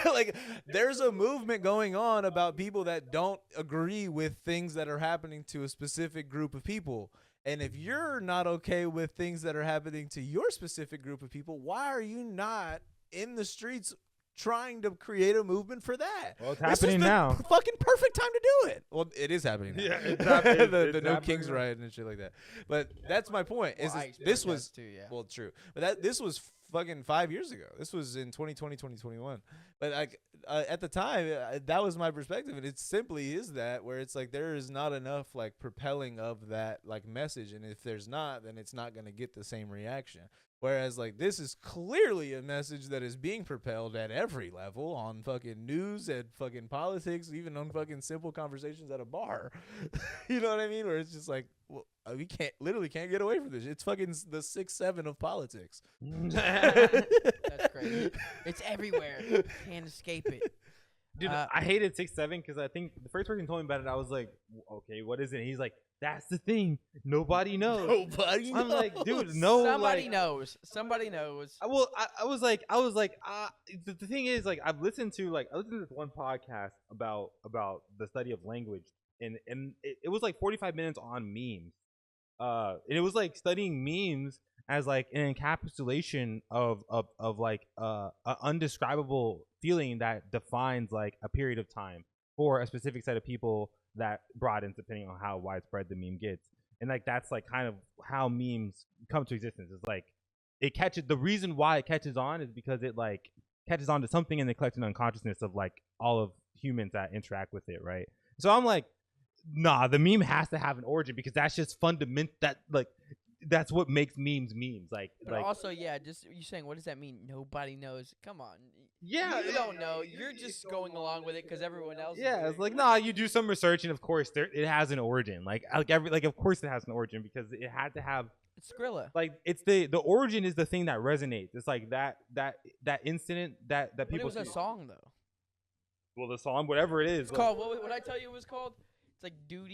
Like, there's a movement going on about people that don't agree with things that are happening to a specific group of people. And if you're not okay with things that are happening to your specific group of people, why are you not in the streets trying to create a movement for that? Well, it's This is happening the now. Fucking perfect time to do it. Well, it is happening now. Yeah, it's happening. the It's No happening Kings now. riot and shit like that. But that's my point. Well, Is I this experienced was that too, yeah. well, true. But this was fucking 5 years ago. This was in 2020, 2021. But like at the time, that was my perspective, and it simply is that where it's like there is not enough like propelling of that like message, and if there's not, then it's not going to get the same reaction. Whereas like this is clearly a message that is being propelled at every level on fucking news, at fucking politics, even on fucking simple conversations at a bar. You know what I mean? Where it's just like, well, we can't get away from this. It's fucking the 6-7 of politics. That's crazy. It's everywhere. Can't escape it. Dude, I hated 6-7 because I think the first person told me about it, I was like, okay, what is it? And he's like, that's the thing. Nobody knows. Nobody knows. I'm like, dude, no. Somebody like, knows. Somebody knows. Well, I was like, the thing is, like, I listened to this one podcast about the study of language, and it was like 45 minutes on memes, and it was like studying memes as like an encapsulation of like an undescribable feeling that defines like a period of time for a specific set of people that broadens depending on how widespread the meme gets. And like that's like kind of how memes come to existence. It's like it catches, the reason why it catches on is because it like catches on to something in the collective unconsciousness of like all of humans that interact with it, right? So I'm like, nah, the meme has to have an origin because that's just fundamental. That like that's what makes memes. Like, But also, yeah, just you saying, what does that mean? Nobody knows. Come on. yeah, You don't know. You're just going along with it because everyone else. yeah, is it's doing like, nah, you do some research and of course it has an origin. Like of course it has an origin because it had to have, It's Skrilla. like, it's the origin is the thing that resonates. It's like that incident that But it people was a see. song though. Well, the song, whatever it is. It's called what I tell you it was called? It's like doot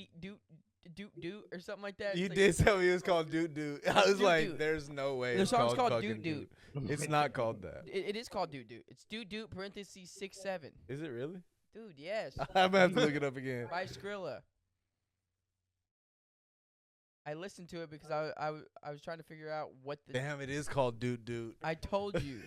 or something like that. You It's like, did tell me it was called Doot Doot. I was Doot like, Doot. there's no way The it's song's called called fucking Doot Doot. It's not called that. It is called doot doot. It's doot doot parentheses 6-7. Is it really? Dude, yes. I'm gonna have to look it up again. By Skrilla. I listened to it because I was trying to figure out what the Damn, it is called Doot Doot. I told you.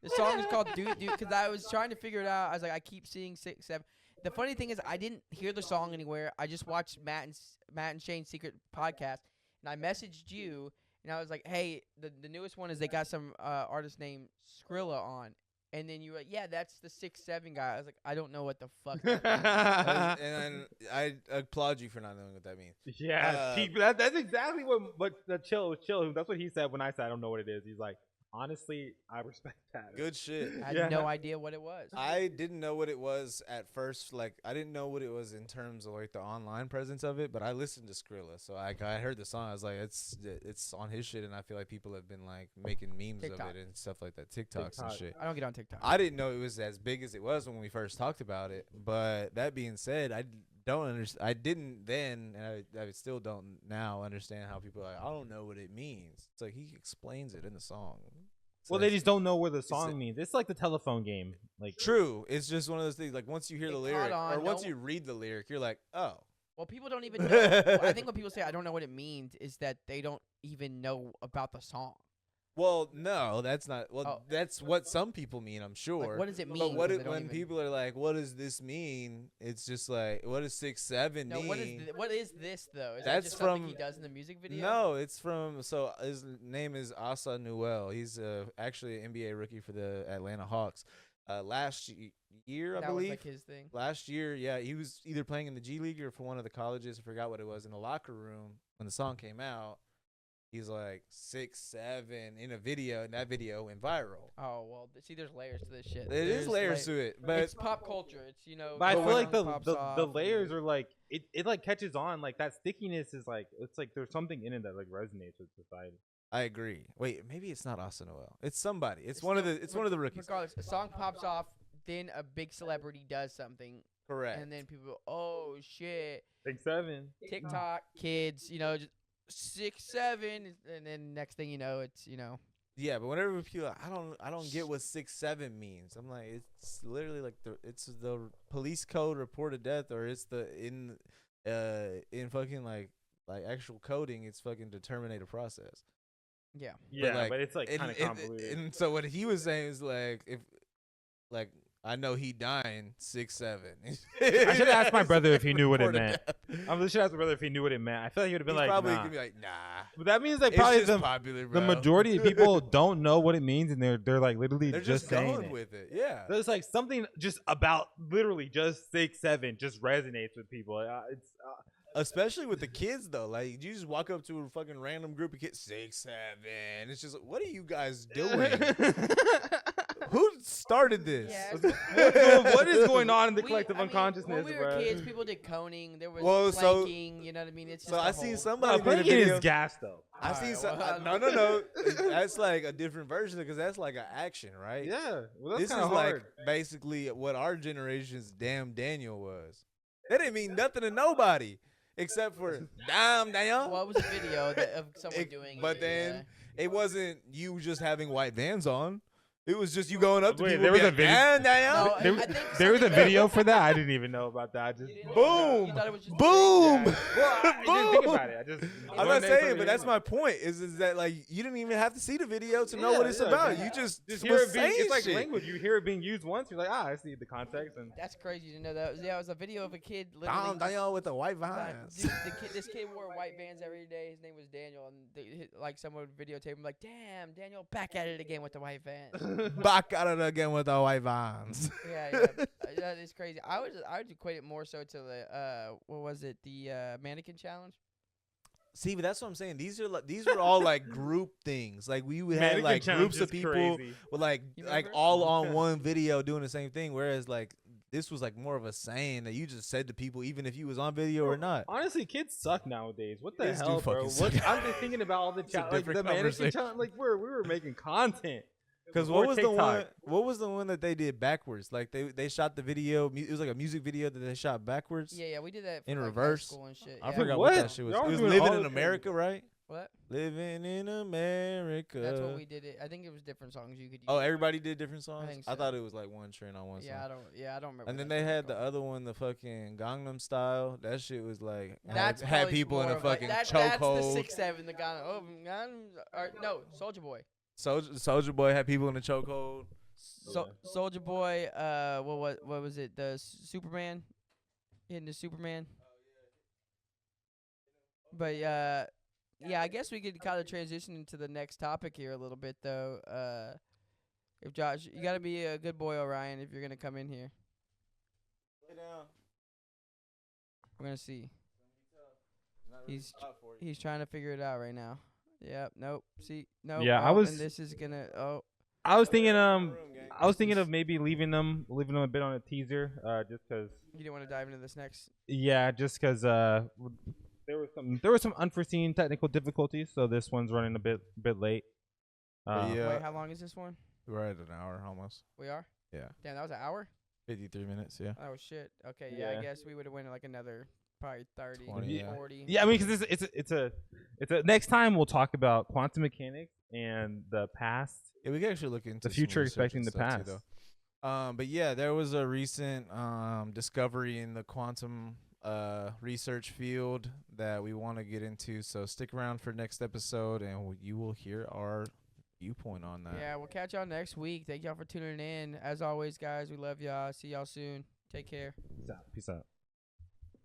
The song is called Doot Doot because I was trying to figure it out. I was like, I keep seeing 6-7. The funny thing is, I didn't hear the song anywhere. I just watched Matt and Shane's secret podcast, and I messaged you, and I was like, hey, the newest one is they got some artist named Skrilla on. And then you were like, yeah, that's the 6-7 guy. I was like, I don't know what the fuck. that means. And I applaud you for not knowing what that means. Yeah, that's exactly what the chill. That's what he said when I said I don't know what it is. He's like, honestly, I respect that. Good shit. I had Yeah. no idea what it was. I didn't know what it was at first. Like, I didn't know what it was in terms of like the online presence of it. But I listened to Skrilla, so I heard the song. I was like, it's on his shit, and I feel like people have been like making memes TikTok. of it and stuff like that, TikToks and TikTok. shit. I don't get on TikTok. I didn't know it was as big as it was when we first talked about it. But that being said, I don't understand. I didn't then, and I still don't now understand how people are like, I don't know what it means. It's like he explains it in the song. So Well, they that's just don't know what the a- song means. It's like the telephone game. Like, true. It's just one of those things. Like once you hear It the caught lyric, on, or once no- you read the lyric, you're like, oh. Well, people don't even know. Well, I think when people say I don't know what it means is that they don't even know about the song. Well, no, that's not. Well, Oh. that's what some people mean, I'm sure. Like, what does it mean? But what 'Cause it, they don't when even- people are like, "What does this mean?" It's just like, "What does 6'7" No, mean?" what is this though? Is that That's just something from- he does in the music video? No, it's from. So his name is Asa Newell. He's actually an NBA rookie for the Atlanta Hawks. Last year, I that was believe. like his thing. Last year, yeah, he was either playing in the G League or for one of the colleges. I forgot what it was. In the locker room when the song came out, he's like 6'7" in a video, and that video went viral. Oh well, see, there's layers to this shit. It is layers to it, but it's pop culture. It's But I the feel like song the pops the, off the and- layers are like it like catches on. Like that stickiness is like it's like there's something in it that like resonates with society. I agree. Wait, maybe it's not Asa Noel. It's somebody. It's one of the. It's one of the rookies. Regardless, a song pops off, then a big celebrity does something, Correct. and then people go, "Oh shit!" 6'7". TikTok kids, just 6'7", and then next thing you know, it's Yeah, but whenever people, I don't get what 6'7" means. I'm like, it's literally like it's the police code report of death, or it's the in fucking like actual coding. It's fucking to terminate a process. yeah. Yeah, like, but it's like kind of convoluted. And so what he was saying is like, if like I know he dying 6'7". I should ask my brother if he knew what it Report of meant. death. I should ask my brother if he knew what it meant. I feel like he would have been He's like, probably nah. gonna be like, nah. But that means like It's probably just popular, the bro. majority of people don't know what it means, and they're like literally They're just saying going it. with it. Yeah. There's like something just about literally just 6'7" just resonates with people. It's Especially with the kids though, like you just walk up to a fucking random group of kids, 6'7". It's just, what are you guys doing? Who started this? Yeah. what is going on in the We- collective I mean, unconsciousness? When we were bro? kids, people did coning. There was Well, so- planking. You know what I mean? It's just So a I seen whole- somebody No, did a planking video. is gas though. I Alright, seen some. well, No. That's like a different version because that's like an action, right? Yeah, well, that's This is kind of hard. like basically what our generation's Damn Daniel was. That didn't mean nothing to nobody except for Damn Daniel. Well, it was a video of someone It- doing but it. then it wasn't you just having white Vans on. It was just you going up to Wait, people. there and was being a like, video- Damn Daniel. No, There, I think there was a something- video for that. I didn't even know about that. I just You didn't know Boom! You thought it was just Boom! Yeah. well, I didn't think about it. I just. I'm not saying, but that's my point. Is that like you didn't even have to see the video to know what it's about. You just hear was it being. saying It's like shit. language. You hear it being used once, you're like, I see the context, and That's crazy to know that. Yeah, it was a video of a kid literally. Damn Daniel with the white Like, Vans. dude, this kid wore white Vans every day. His name was Daniel, and like someone would videotape him, like, "Damn, Daniel, back at it again with the white Vans." Back at it again with the white Vans. yeah, that is crazy. I would equate it more so to the what was it? The mannequin challenge. See, but that's what I'm saying. These were all like group things. Like we would have Mannequin like challenge groups is of people crazy. with like You remember? all on one video doing the same thing. Whereas like this was like more of a saying that you just said to people, even if you was on video or not. Honestly, kids suck nowadays. What the Kids do hell, bro? fucking suck. I'm just thinking about all the a like the different mannequin conversation. challenge. Like we were making content. Because Before what was the TikTok. one? What was the one that they did backwards? Like they shot the video. It was like a music video that they shot backwards. Yeah, we did that for, In like, reverse? high school and shit. I yeah. forgot What? what that shit was. Y'all It was doing living all in the America, right? What? Living in America. That's what we did it. I think it was different songs you could use. Oh, everybody did different songs. think I so. thought it was like one trend on one Yeah, song. I don't remember. And then that they shit had the called. other one, the fucking Gangnam Style. That shit was like That's had probably people in more a of like- fucking That's chokehold. the 6'7", the guy. Oh, or no, Soldier Boy. Soldier Boy had people in a chokehold. Soldier Boy. What was it? The Superman, hitting the Superman. But yeah, I guess we could kind of transition into the next topic here a little bit though. If Josh, you gotta be a good boy, Orion, if you're gonna come in here. Lay down. We're gonna see. Not really He's- hot for you. He's trying to figure it out right now. Yep. Nope. See. No. Yeah, I was- And this is gonna. Oh. I was thinking Room, gang. I was thinking of maybe leaving them a bit on a teaser, just because. You didn't want to dive into this next. Yeah, just because there were some unforeseen technical difficulties, so this one's running a bit late. Yeah. Wait, how long is this one? We're at an hour almost. We are. Yeah. Damn, that was an hour. 53 minutes. Yeah. Oh shit. Okay. Yeah. I Yeah. guess we would have went like another probably 30, 20, yeah. 40. Yeah, I mean, because it's a next time we'll talk about quantum mechanics and the past. Yeah, we can actually look into The some future research expecting and the stuff, too, past. though. But yeah, there was a recent discovery in the quantum research field that we want to get into. So stick around for next episode, and you will hear our viewpoint on that. Yeah, we'll catch y'all next week. Thank y'all for tuning in. As always, guys, we love y'all. See y'all soon. Take care. Peace out. Peace out.